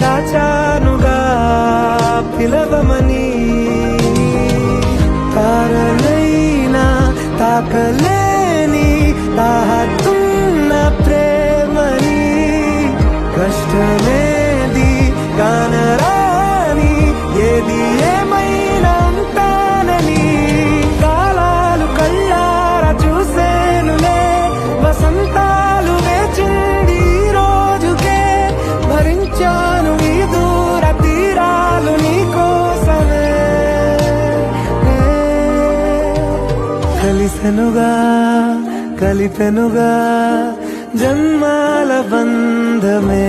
దాచానుగా పిలవమని. తారలైనా తాకలేని తాహతున్న ప్రేమని, కష్టమేది కానరాని ఏది ఏమైనా ఉంటానని. కాలాలు కళ్ళారా చూసేనులే, వసంతాలు వేచింది ఈ రోజుకే. భరించాను ఈ దూర తీరాలు నీ కోసమే. కలిసెనుగా కలిపెనుగా జన్మాల బంధమే.